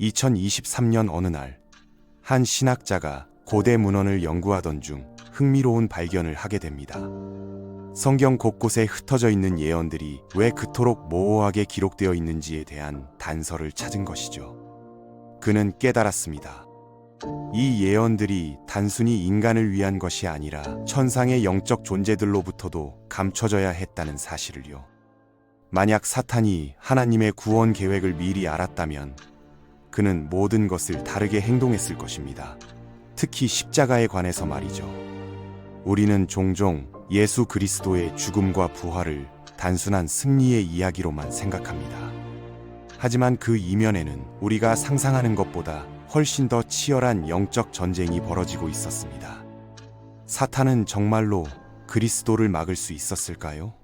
2023년 어느 날, 한 신학자가 고대 문헌을 연구하던 중 흥미로운 발견을 하게 됩니다. 성경 곳곳에 흩어져 있는 예언들이 왜 그토록 모호하게 기록되어 있는지에 대한 단서를 찾은 것이죠. 그는 깨달았습니다. 이 예언들이 단순히 인간을 위한 것이 아니라 천상의 영적 존재들로부터도 감춰져야 했다는 사실을요. 만약 사탄이 하나님의 구원 계획을 미리 알았다면 그는 모든 것을 다르게 행동했을 것입니다. 특히 십자가에 관해서 말이죠. 우리는 종종 예수 그리스도의 죽음과 부활을 단순한 승리의 이야기로만 생각합니다. 하지만 그 이면에는 우리가 상상하는 것보다 훨씬 더 치열한 영적 전쟁이 벌어지고 있었습니다. 사탄은 정말로 그리스도를 막을 수 있었을까요?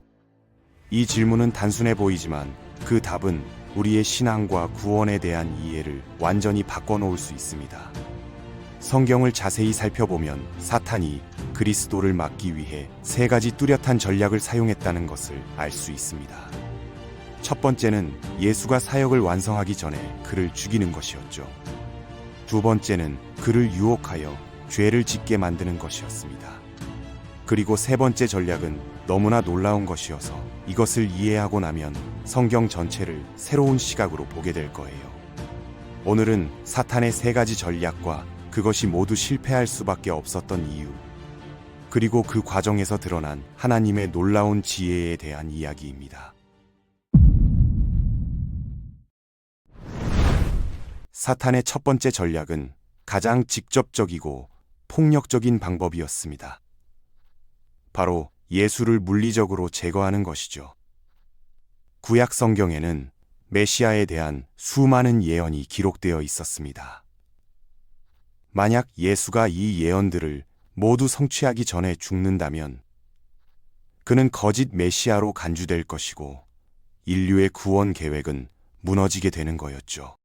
이 질문은 단순해 보이지만 그 답은 우리의 신앙과 구원에 대한 이해를 완전히 바꿔놓을 수 있습니다. 성경을 자세히 살펴보면 사탄이 그리스도를 막기 위해 세 가지 뚜렷한 전략을 사용했다는 것을 알 수 있습니다. 첫 번째는 예수가 사역을 완성하기 전에 그를 죽이는 것이었죠. 두 번째는 그를 유혹하여 죄를 짓게 만드는 것이었습니다. 그리고 세 번째 전략은 너무나 놀라운 것이어서 이것을 이해하고 나면 성경 전체를 새로운 시각으로 보게 될 거예요. 오늘은 사탄의 세 가지 전략과 그것이 모두 실패할 수밖에 없었던 이유, 그리고 그 과정에서 드러난 하나님의 놀라운 지혜에 대한 이야기입니다. 사탄의 첫 번째 전략은 가장 직접적이고 폭력적인 방법이었습니다. 바로 예수를 물리적으로 제거하는 것이죠. 구약 성경에는 메시아에 대한 수많은 예언이 기록되어 있었습니다. 만약 예수가 이 예언들을 모두 성취하기 전에 죽는다면 그는 거짓 메시아로 간주될 것이고 인류의 구원 계획은 무너지게 되는 거였죠.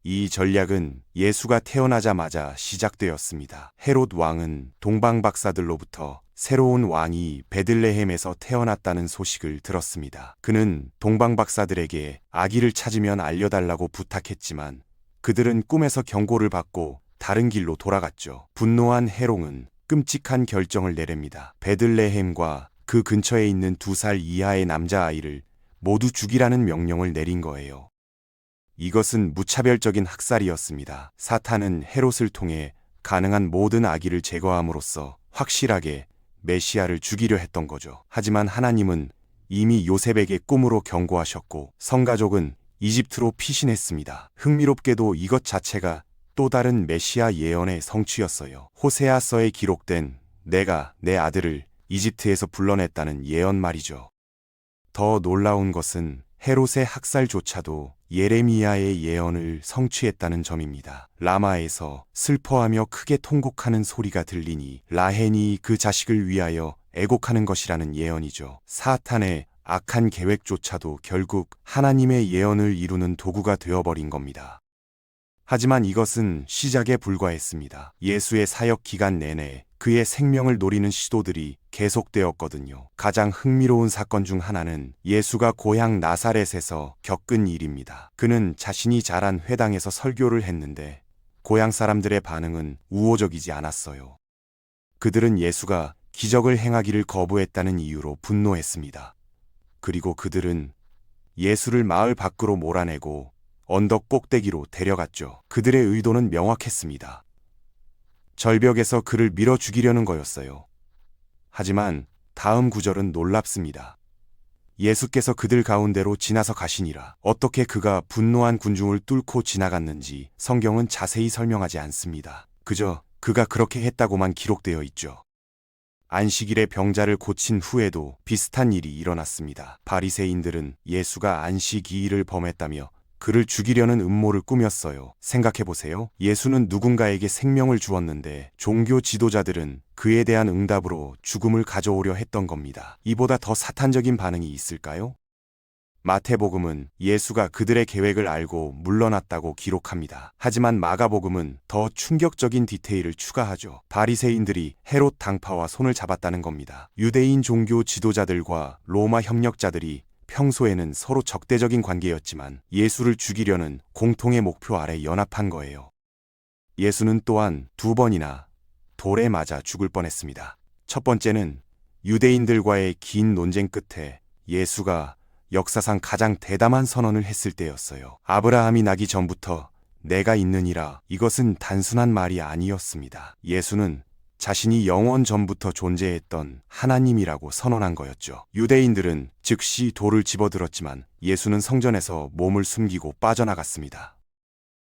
이 전략은 예수가 태어나자마자 시작되었습니다. 헤롯 왕은 동방 박사들로부터 새로운 왕이 베들레헴에서 태어났다는 소식을 들었습니다. 그는 동방 박사들에게 아기를 찾으면 알려달라고 부탁했지만 그들은 꿈에서 경고를 받고 다른 길로 돌아갔죠. 분노한 헤롯은 끔찍한 결정을 내립니다. 베들레헴과 그 근처에 있는 2살 이하의 남자아이를 모두 죽이라는 명령을 내린 거예요. 이것은 무차별적인 학살이었습니다. 사탄은 헤롯을 통해 가능한 모든 아기를 제거함으로써 확실하게 메시아를 죽이려 했던 거죠. 하지만 하나님은 이미 요셉에게 꿈으로 경고하셨고 성가족은 이집트로 피신했습니다. 흥미롭게도 이것 자체가 또 다른 메시아 예언의 성취였어요. 호세아서에 기록된 내가 내 아들을 이집트에서 불러냈다는 예언 말이죠. 더 놀라운 것은 헤롯의 학살조차도 예레미야의 예언을 성취했다는 점입니다. 라마에서 슬퍼하며 크게 통곡하는 소리가 들리니 라헬이 그 자식을 위하여 애곡하는 것이라는 예언이죠. 사탄의 악한 계획조차도 결국 하나님의 예언을 이루는 도구가 되어버린 겁니다. 하지만 이것은 시작에 불과했습니다. 예수의 사역 기간 내내 그의 생명을 노리는 시도들이 계속되었거든요. 가장 흥미로운 사건 중 하나는 예수가 고향 나사렛에서 겪은 일입니다. 그는 자신이 자란 회당에서 설교를 했는데 고향 사람들의 반응은 우호적이지 않았어요. 그들은 예수가 기적을 행하기를 거부했다는 이유로 분노했습니다. 그리고 그들은 예수를 마을 밖으로 몰아내고 언덕 꼭대기로 데려갔죠. 그들의 의도는 명확했습니다. 절벽에서 그를 밀어 죽이려는 거였어요. 하지만 다음 구절은 놀랍습니다. 예수께서 그들 가운데로 지나서 가시니라. 어떻게 그가 분노한 군중을 뚫고 지나갔는지 성경은 자세히 설명하지 않습니다. 그저 그가 그렇게 했다고만 기록되어 있죠. 안식일에 병자를 고친 후에도 비슷한 일이 일어났습니다. 바리새인들은 예수가 안식일을 범했다며 그를 죽이려는 음모를 꾸몄어요. 생각해보세요. 예수는 누군가에게 생명을 주었는데 종교 지도자들은 그에 대한 응답으로 죽음을 가져오려 했던 겁니다. 이보다 더 사탄적인 반응이 있을까요? 마태복음은 예수가 그들의 계획을 알고 물러났다고 기록합니다. 하지만 마가복음은 더 충격적인 디테일을 추가하죠. 바리새인들이 헤롯 당파와 손을 잡았다는 겁니다. 유대인 종교 지도자들과 로마 협력자들이 평소에는 서로 적대적인 관계였지만 예수를 죽이려는 공통의 목표 아래 연합한 거예요. 예수는 또한 2번이나 돌에 맞아 죽을 뻔했습니다. 첫 번째는 유대인들과의 긴 논쟁 끝에 예수가 역사상 가장 대담한 선언을 했을 때였어요. 아브라함이 나기 전부터 내가 있느니라. 이것은 단순한 말이 아니었습니다. 예수는 자신이 영원 전부터 존재했던 하나님이라고 선언한 거였죠. 유대인들은 즉시 돌을 집어들었지만 예수는 성전에서 몸을 숨기고 빠져나갔습니다.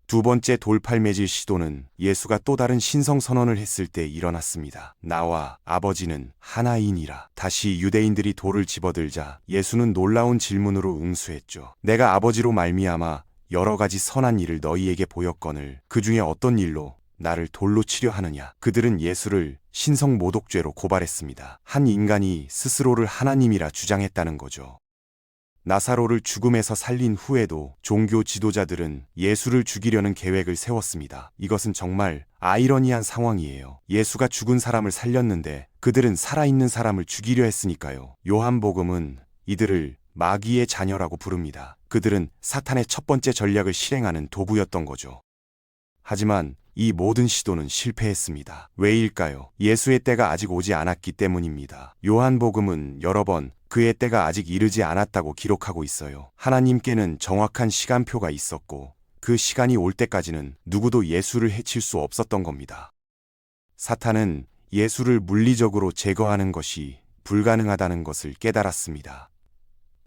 2번째 돌팔매질 시도는 예수가 또 다른 신성 선언을 했을 때 일어났습니다. 나와 아버지는 하나이니라. 다시 유대인들이 돌을 집어들자 예수는 놀라운 질문으로 응수했죠. 내가 아버지로 말미암아 여러 가지 선한 일을 너희에게 보였거늘 그 중에 어떤 일로 나를 돌로 치려 하느냐. 그들은 예수를 신성 모독죄로 고발했습니다. 한 인간이 스스로를 하나님이라 주장했다는 거죠. 나사로를 죽음에서 살린 후에도 종교 지도자들은 예수를 죽이려는 계획을 세웠습니다. 이것은 정말 아이러니한 상황이에요. 예수가 죽은 사람을 살렸는데 그들은 살아있는 사람을 죽이려 했으니까요. 요한복음은 이들을 마귀의 자녀라고 부릅니다. 그들은 사탄의 첫 번째 전략을 실행하는 도구였던 거죠. 하지만 이 모든 시도는 실패했습니다. 왜일까요? 예수의 때가 아직 오지 않았기 때문입니다. 요한복음은 여러 번 그의 때가 아직 이르지 않았다고 기록하고 있어요. 하나님께는 정확한 시간표가 있었고 그 시간이 올 때까지는 누구도 예수를 해칠 수 없었던 겁니다. 사탄은 예수를 물리적으로 제거하는 것이 불가능하다는 것을 깨달았습니다.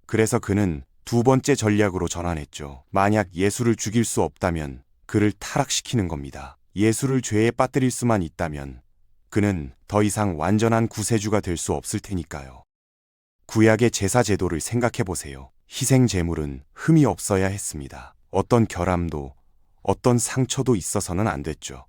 그래서 그는 2번째 전략으로 전환했죠. 만약 예수를 죽일 수 없다면 그를 타락시키는 겁니다. 예수를 죄에 빠뜨릴 수만 있다면 그는 더 이상 완전한 구세주가 될 수 없을 테니까요. 구약의 제사 제도를 생각해 보세요. 희생 제물은 흠이 없어야 했습니다. 어떤 결함도 어떤 상처도 있어서는 안 됐죠.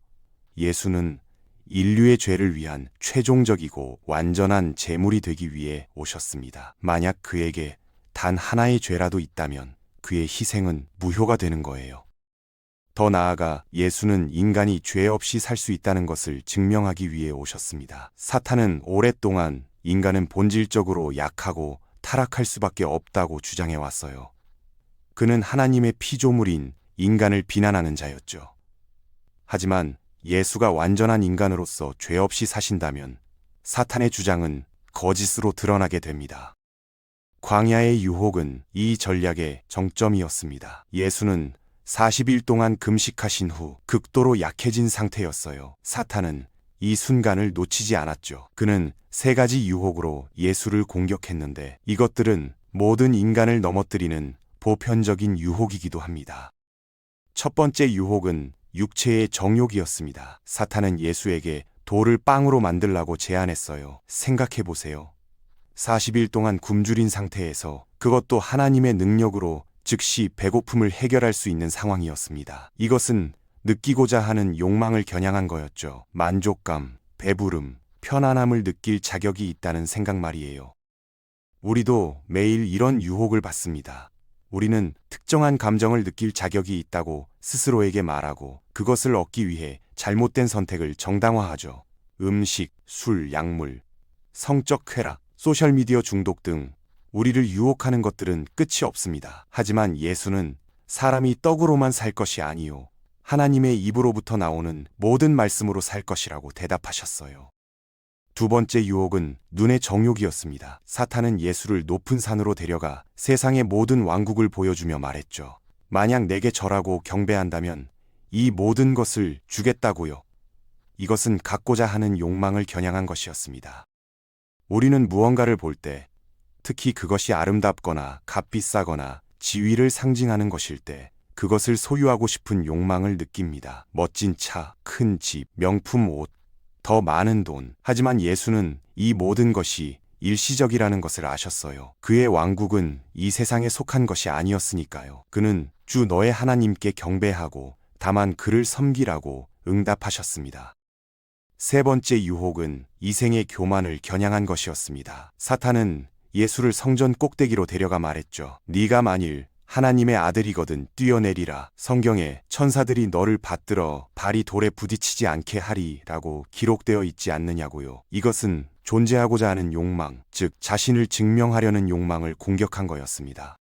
예수는 인류의 죄를 위한 최종적이고 완전한 제물이 되기 위해 오셨습니다. 만약 그에게 단 하나의 죄라도 있다면 그의 희생은 무효가 되는 거예요. 더 나아가 예수는 인간이 죄 없이 살 수 있다는 것을 증명하기 위해 오셨습니다. 사탄은 오랫동안 인간은 본질적으로 약하고 타락할 수밖에 없다고 주장해 왔어요. 그는 하나님의 피조물인 인간을 비난하는 자였죠. 하지만 예수가 완전한 인간으로서 죄 없이 사신다면 사탄의 주장은 거짓으로 드러나게 됩니다. 광야의 유혹은 이 전략의 정점이었습니다. 예수는 40일 동안 금식하신 후 극도로 약해진 상태였어요. 사탄은 이 순간을 놓치지 않았죠. 그는 3가지 유혹으로 예수를 공격했는데 이것들은 모든 인간을 넘어뜨리는 보편적인 유혹이기도 합니다. 첫 번째 유혹은 육체의 정욕이었습니다. 사탄은 예수에게 돌을 빵으로 만들라고 제안했어요. 생각해 보세요. 40일 동안 굶주린 상태에서 그것도 하나님의 능력으로 즉시 배고픔을 해결할 수 있는 상황이었습니다. 이것은 느끼고자 하는 욕망을 겨냥한 거였죠. 만족감, 배부름, 편안함을 느낄 자격이 있다는 생각 말이에요. 우리도 매일 이런 유혹을 받습니다. 우리는 특정한 감정을 느낄 자격이 있다고 스스로에게 말하고 그것을 얻기 위해 잘못된 선택을 정당화하죠. 음식, 술, 약물, 성적 쾌락, 소셜미디어 중독 등 우리를 유혹하는 것들은 끝이 없습니다. 하지만 예수는 사람이 떡으로만 살 것이 아니요 하나님의 입으로부터 나오는 모든 말씀으로 살 것이라고 대답하셨어요. 2번째 유혹은 눈의 정욕이었습니다. 사탄은 예수를 높은 산으로 데려가 세상의 모든 왕국을 보여주며 말했죠. 만약 내게 절하고 경배한다면 이 모든 것을 주겠다고요. 이것은 갖고자 하는 욕망을 겨냥한 것이었습니다. 우리는 무언가를 볼 때 특히 그것이 아름답거나 값비싸거나 지위를 상징하는 것일 때 그것을 소유하고 싶은 욕망을 느낍니다. 멋진 차, 큰 집, 명품 옷, 더 많은 돈. 하지만 예수는 이 모든 것이 일시적이라는 것을 아셨어요. 그의 왕국은 이 세상에 속한 것이 아니었으니까요. 그는 주 너의 하나님께 경배하고 다만 그를 섬기라고 응답하셨습니다. 3번째 유혹은 이생의 교만을 겨냥한 것이었습니다. 사탄은 예수를 성전 꼭대기로 데려가 말했죠. 네가 만일 하나님의 아들이거든 뛰어내리라. 성경에 천사들이 너를 받들어 발이 돌에 부딪히지 않게 하리라고 기록되어 있지 않느냐고요. 이것은 존재하고자 하는 욕망, 즉 자신을 증명하려는 욕망을 공격한 거였습니다.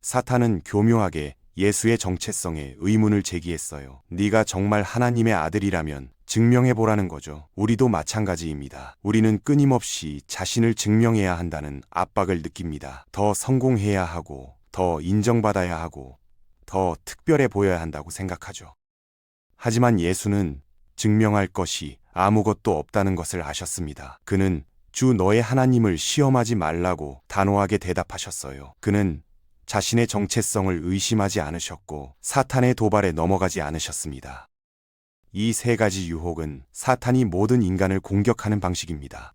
사탄은 교묘하게 예수의 정체성에 의문을 제기했어요. 네가 정말 하나님의 아들이라면 증명해보라는 거죠. 우리도 마찬가지입니다. 우리는 끊임없이 자신을 증명해야 한다는 압박을 느낍니다. 더 성공해야 하고, 더 인정받아야 하고, 더 특별해 보여야 한다고 생각하죠. 하지만 예수는 증명할 것이 아무것도 없다는 것을 아셨습니다. 그는 주 너의 하나님을 시험하지 말라고 단호하게 대답하셨어요. 그는 자신의 정체성을 의심하지 않으셨고 사탄의 도발에 넘어가지 않으셨습니다. 이 세 가지 유혹은 사탄이 모든 인간을 공격하는 방식입니다.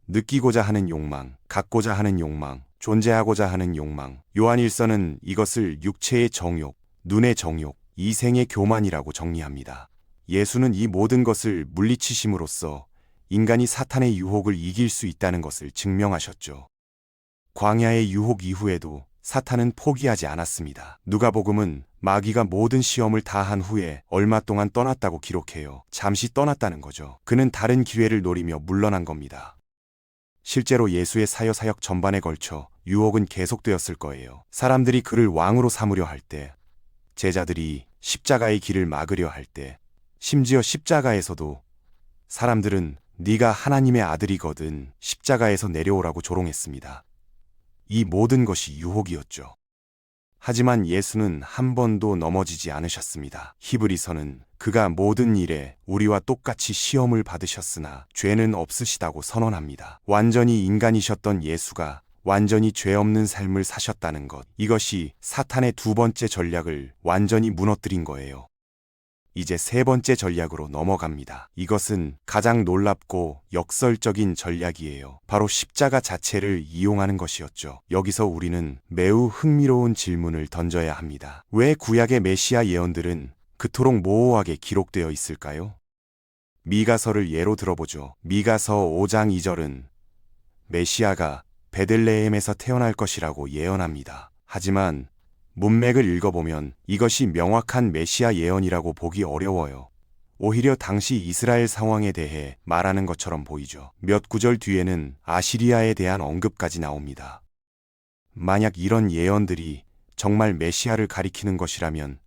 느끼고자 하는 욕망, 갖고자 하는 욕망, 존재하고자 하는 욕망. 요한일서는 이것을 육체의 정욕, 눈의 정욕, 이생의 교만이라고 정리합니다. 예수는 이 모든 것을 물리치심으로써 인간이 사탄의 유혹을 이길 수 있다는 것을 증명하셨죠. 광야의 유혹 이후에도 사탄은 포기하지 않았습니다. 누가복음은 마귀가 모든 시험을 다 한 후에 얼마 동안 떠났다고 기록해요. 잠시 떠났다는 거죠. 그는 다른 기회를 노리며 물러난 겁니다. 실제로 예수의 사역 전반에 걸쳐 유혹은 계속되었을 거예요. 사람들이 그를 왕으로 삼으려 할 때, 제자들이 십자가의 길을 막으려 할 때, 심지어 십자가에서도 사람들은 네가 하나님의 아들이거든 십자가에서 내려오라고 조롱했습니다. 이 모든 것이 유혹이었죠. 하지만 예수는 한 번도 넘어지지 않으셨습니다. 히브리서는 그가 모든 일에 우리와 똑같이 시험을 받으셨으나 죄는 없으시다고 선언합니다. 완전히 인간이셨던 예수가 완전히 죄 없는 삶을 사셨다는 것. 이것이 사탄의 두 번째 전략을 완전히 무너뜨린 거예요. 이제 세 번째 전략으로 넘어갑니다. 이것은 가장 놀랍고 역설적인 전략이에요. 바로 십자가 자체를 이용하는 것이었죠. 여기서 우리는 매우 흥미로운 질문을 던져야 합니다. 왜 구약의 메시아 예언들은 그토록 모호하게 기록되어 있을까요? 미가서를 예로 들어보죠. 미가서 5장 2절은 메시아가 베들레헴에서 태어날 것이라고 예언합니다. 하지만 문맥을 읽어보면 이것이 명확한 메시아 예언이라고 보기 어려워요. 오히려 당시 이스라엘 상황에 대해 말하는 것처럼 보이죠. 몇 구절 뒤에는 아시리아에 대한 언급까지 나옵니다. 만약 이런 예언들이 정말 메시아를 가리키는 것이라면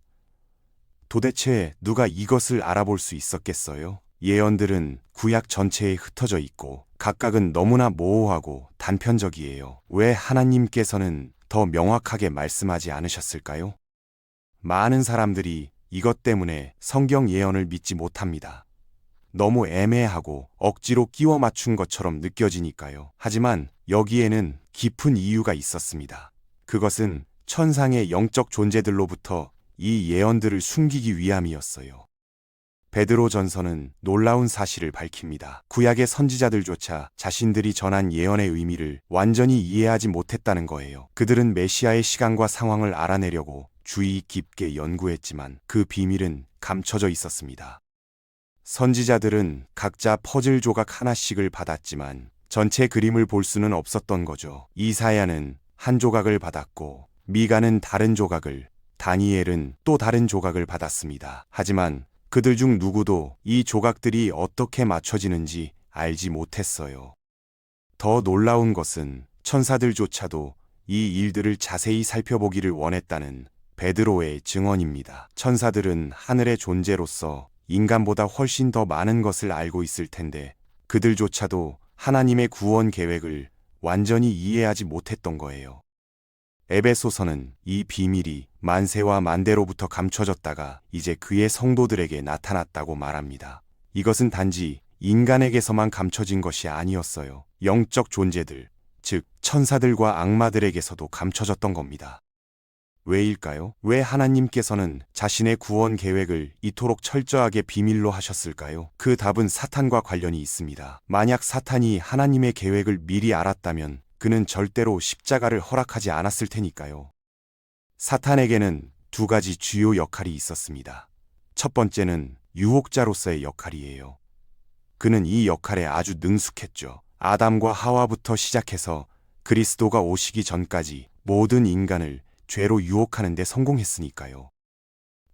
도대체 누가 이것을 알아볼 수 있었겠어요? 예언들은 구약 전체에 흩어져 있고 각각은 너무나 모호하고 단편적이에요. 왜 하나님께서는 더 명확하게 말씀하지 않으셨을까요? 많은 사람들이 이것 때문에 성경 예언을 믿지 못합니다. 너무 애매하고 억지로 끼워 맞춘 것처럼 느껴지니까요. 하지만 여기에는 깊은 이유가 있었습니다. 그것은 천상의 영적 존재들로부터 이 예언들을 숨기기 위함이었어요. 베드로전서는 놀라운 사실을 밝힙니다. 구약의 선지자들조차 자신들이 전한 예언의 의미를 완전히 이해하지 못했다는 거예요. 그들은 메시아의 시간과 상황을 알아내려고 주의 깊게 연구했지만 그 비밀은 감춰져 있었습니다. 선지자들은 각자 퍼즐 조각 하나씩을 받았지만 전체 그림을 볼 수는 없었던 거죠. 이사야는 한 조각을 받았고 미가는 다른 조각을, 다니엘은 또 다른 조각을 받았습니다. 하지만 그들 중 누구도 이 조각들이 어떻게 맞춰지는지 알지 못했어요. 더 놀라운 것은 천사들조차도 이 일들을 자세히 살펴보기를 원했다는 베드로의 증언입니다. 천사들은 하늘의 존재로서 인간보다 훨씬 더 많은 것을 알고 있을 텐데 그들조차도 하나님의 구원 계획을 완전히 이해하지 못했던 거예요. 에베소서는 이 비밀이 만세와 만대로부터 감춰졌다가 이제 그의 성도들에게 나타났다고 말합니다. 이것은 단지 인간에게서만 감춰진 것이 아니었어요. 영적 존재들, 즉 천사들과 악마들에게서도 감춰졌던 겁니다. 왜일까요? 왜 하나님께서는 자신의 구원 계획을 이토록 철저하게 비밀로 하셨을까요? 그 답은 사탄과 관련이 있습니다. 만약 사탄이 하나님의 계획을 미리 알았다면 그는 절대로 십자가를 허락하지 않았을 테니까요. 사탄에게는 두 가지 주요 역할이 있었습니다. 첫 번째는 유혹자로서의 역할이에요. 그는 이 역할에 아주 능숙했죠. 아담과 하와부터 시작해서 그리스도가 오시기 전까지 모든 인간을 죄로 유혹하는 데 성공했으니까요.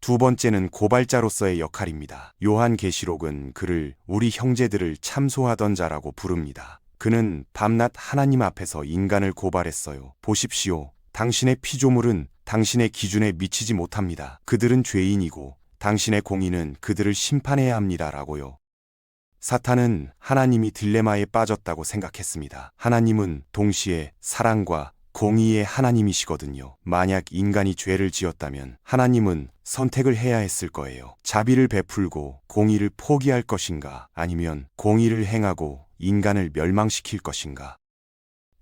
두 번째는 고발자로서의 역할입니다. 요한계시록은 그를 우리 형제들을 참소하던 자라고 부릅니다. 그는 밤낮 하나님 앞에서 인간을 고발했어요. 보십시오. 당신의 피조물은 당신의 기준에 미치지 못합니다. 그들은 죄인이고 당신의 공의는 그들을 심판해야 합니다라고요. 사탄은 하나님이 딜레마에 빠졌다고 생각했습니다. 하나님은 동시에 사랑과 공의의 하나님이시거든요. 만약 인간이 죄를 지었다면 하나님은 선택을 해야 했을 거예요. 자비를 베풀고 공의를 포기할 것인가, 아니면 공의를 행하고 인간을 멸망시킬 것인가.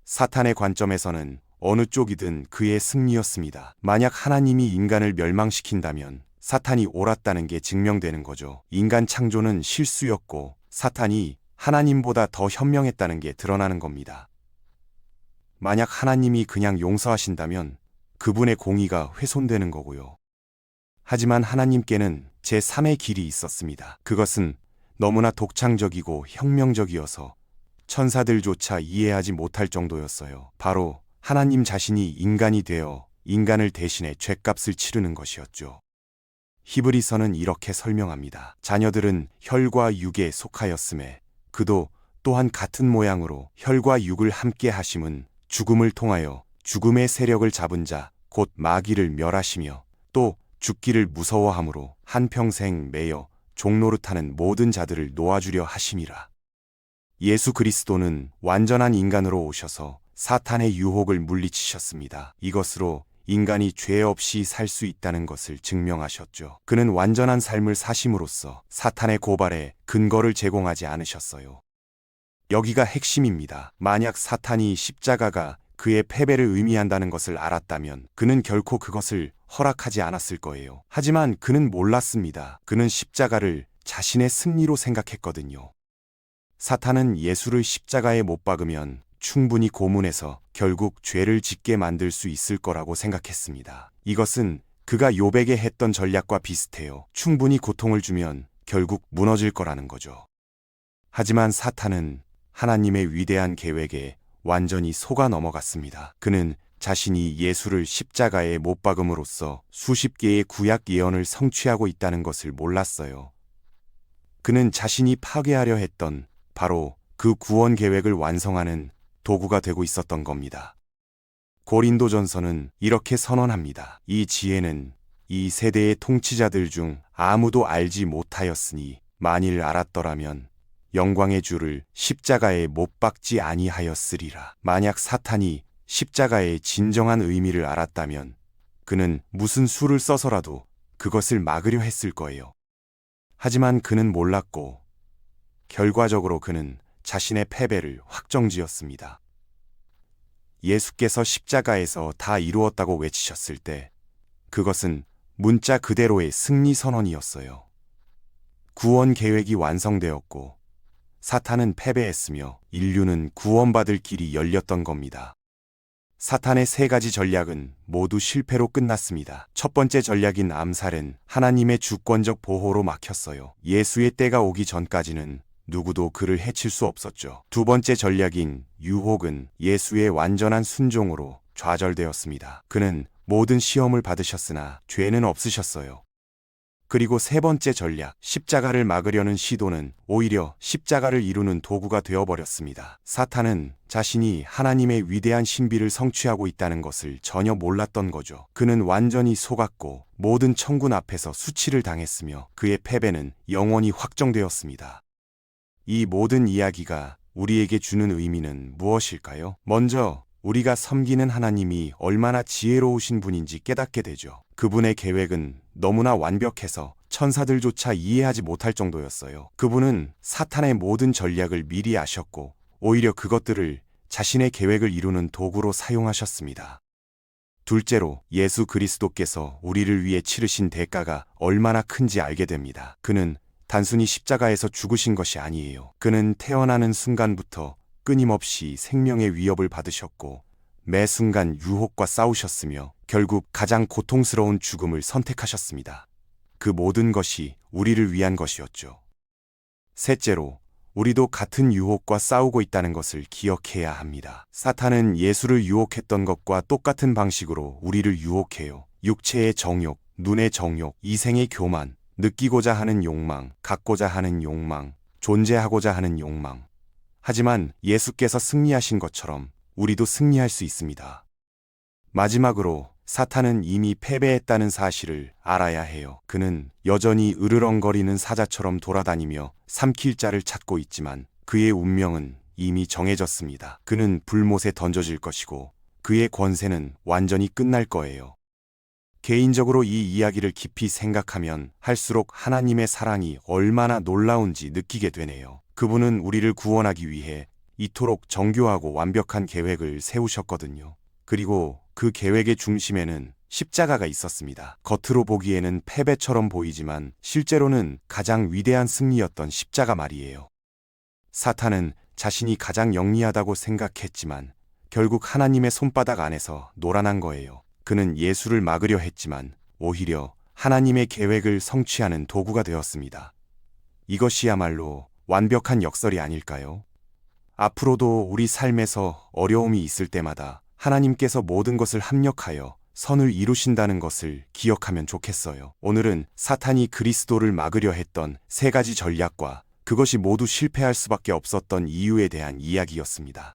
사탄의 관점에서는 어느 쪽이든 그의 승리였습니다. 만약 하나님이 인간을 멸망시킨다면 사탄이 옳았다는 게 증명되는 거죠. 인간 창조는 실수였고 사탄이 하나님보다 더 현명했다는 게 드러나는 겁니다. 만약 하나님이 그냥 용서하신다면 그분의 공의가 훼손되는 거고요. 하지만 하나님께는 제3의 길이 있었습니다. 그것은 너무나 독창적이고 혁명적이어서 천사들조차 이해하지 못할 정도였어요. 바로 하나님 자신이 인간이 되어 인간을 대신해 죗값을 치르는 것이었죠. 히브리서는 이렇게 설명합니다. 자녀들은 혈과 육에 속하였음에 그도 또한 같은 모양으로 혈과 육을 함께 하심은 죽음을 통하여 죽음의 세력을 잡은 자 곧 마귀를 멸하시며 또 죽기를 무서워함으로 한평생 매여 종노릇하는 모든 자들을 놓아주려 하심이라. 예수 그리스도는 완전한 인간으로 오셔서 사탄의 유혹을 물리치셨습니다. 이것으로 인간이 죄 없이 살 수 있다는 것을 증명하셨죠. 그는 완전한 삶을 사심으로써 사탄의 고발에 근거를 제공하지 않으셨어요. 여기가 핵심입니다. 만약 사탄이 십자가가 그의 패배를 의미한다는 것을 알았다면 그는 결코 그것을 허락하지 않았을 거예요. 하지만 그는 몰랐습니다. 그는 십자가를 자신의 승리로 생각했거든요. 사탄은 예수를 십자가에 못 박으면 충분히 고문해서 결국 죄를 짓게 만들 수 있을 거라고 생각했습니다. 이것은 그가 욥에게 했던 전략과 비슷해요. 충분히 고통을 주면 결국 무너질 거라는 거죠. 하지만 사탄은 하나님의 위대한 계획에 완전히 속아 넘어갔습니다. 그는 자신이 예수를 십자가에 못 박음으로써 수십 개의 구약 예언을 성취하고 있다는 것을 몰랐어요. 그는 자신이 파괴하려 했던 바로 그 구원 계획을 완성하는 도구가 되고 있었던 겁니다. 고린도전서는 이렇게 선언합니다. 이 지혜는 이 세대의 통치자들 중 아무도 알지 못하였으니 만일 알았더라면 영광의 주를 십자가에 못 박지 아니하였으리라. 만약 사탄이 십자가의 진정한 의미를 알았다면 그는 무슨 수를 써서라도 그것을 막으려 했을 거예요. 하지만 그는 몰랐고 결과적으로 그는 자신의 패배를 확정지었습니다. 예수께서 십자가에서 다 이루었다고 외치셨을 때 그것은 문자 그대로의 승리 선언이었어요. 구원 계획이 완성되었고 사탄은 패배했으며 인류는 구원받을 길이 열렸던 겁니다. 사탄의 세 가지 전략은 모두 실패로 끝났습니다. 첫 번째 전략인 암살은 하나님의 주권적 보호로 막혔어요. 예수의 때가 오기 전까지는 누구도 그를 해칠 수 없었죠. 두 번째 전략인 유혹은 예수의 완전한 순종으로 좌절되었습니다. 그는 모든 시험을 받으셨으나 죄는 없으셨어요. 그리고 세 번째 전략, 십자가를 막으려는 시도는 오히려 십자가를 이루는 도구가 되어버렸습니다. 사탄은 자신이 하나님의 위대한 신비를 성취하고 있다는 것을 전혀 몰랐던 거죠. 그는 완전히 속았고 모든 천군 앞에서 수치를 당했으며 그의 패배는 영원히 확정되었습니다. 이 모든 이야기가 우리에게 주는 의미는 무엇일까요? 먼저 우리가 섬기는 하나님이 얼마나 지혜로우신 분인지 깨닫게 되죠. 그분의 계획은 너무나 완벽해서 천사들조차 이해하지 못할 정도였어요. 그분은 사탄의 모든 전략을 미리 아셨고 오히려 그것들을 자신의 계획을 이루는 도구로 사용하셨습니다. 둘째로 예수 그리스도께서 우리를 위해 치르신 대가가 얼마나 큰지 알게 됩니다. 그는 단순히 십자가에서 죽으신 것이 아니에요. 그는 태어나는 순간부터 끊임없이 생명의 위협을 받으셨고 매 순간 유혹과 싸우셨으며 결국 가장 고통스러운 죽음을 선택하셨습니다. 그 모든 것이 우리를 위한 것이었죠. 셋째로 우리도 같은 유혹과 싸우고 있다는 것을 기억해야 합니다. 사탄은 예수를 유혹했던 것과 똑같은 방식으로 우리를 유혹해요. 육체의 정욕, 눈의 정욕, 이생의 교만, 느끼고자 하는 욕망, 갖고자 하는 욕망, 존재하고자 하는 욕망. 하지만 예수께서 승리하신 것처럼 우리도 승리할 수 있습니다. 마지막으로 사탄은 이미 패배했다는 사실을 알아야 해요. 그는 여전히 으르렁거리는 사자처럼 돌아다니며 삼킬 자를 찾고 있지만 그의 운명은 이미 정해졌습니다. 그는 불못에 던져질 것이고 그의 권세는 완전히 끝날 거예요. 개인적으로 이 이야기를 깊이 생각하면 할수록 하나님의 사랑이 얼마나 놀라운지 느끼게 되네요. 그분은 우리를 구원하기 위해 이토록 정교하고 완벽한 계획을 세우셨거든요. 그리고 그 계획의 중심에는 십자가가 있었습니다. 겉으로 보기에는 패배처럼 보이지만 실제로는 가장 위대한 승리였던 십자가 말이에요. 사탄은 자신이 가장 영리하다고 생각했지만 결국 하나님의 손바닥 안에서 놀아난 거예요. 그는 예수를 막으려 했지만 오히려 하나님의 계획을 성취하는 도구가 되었습니다. 이것이야말로 완벽한 역설이 아닐까요? 앞으로도 우리 삶에서 어려움이 있을 때마다 하나님께서 모든 것을 합력하여 선을 이루신다는 것을 기억하면 좋겠어요. 오늘은 사탄이 그리스도를 막으려 했던 3가지 전략과 그것이 모두 실패할 수밖에 없었던 이유에 대한 이야기였습니다.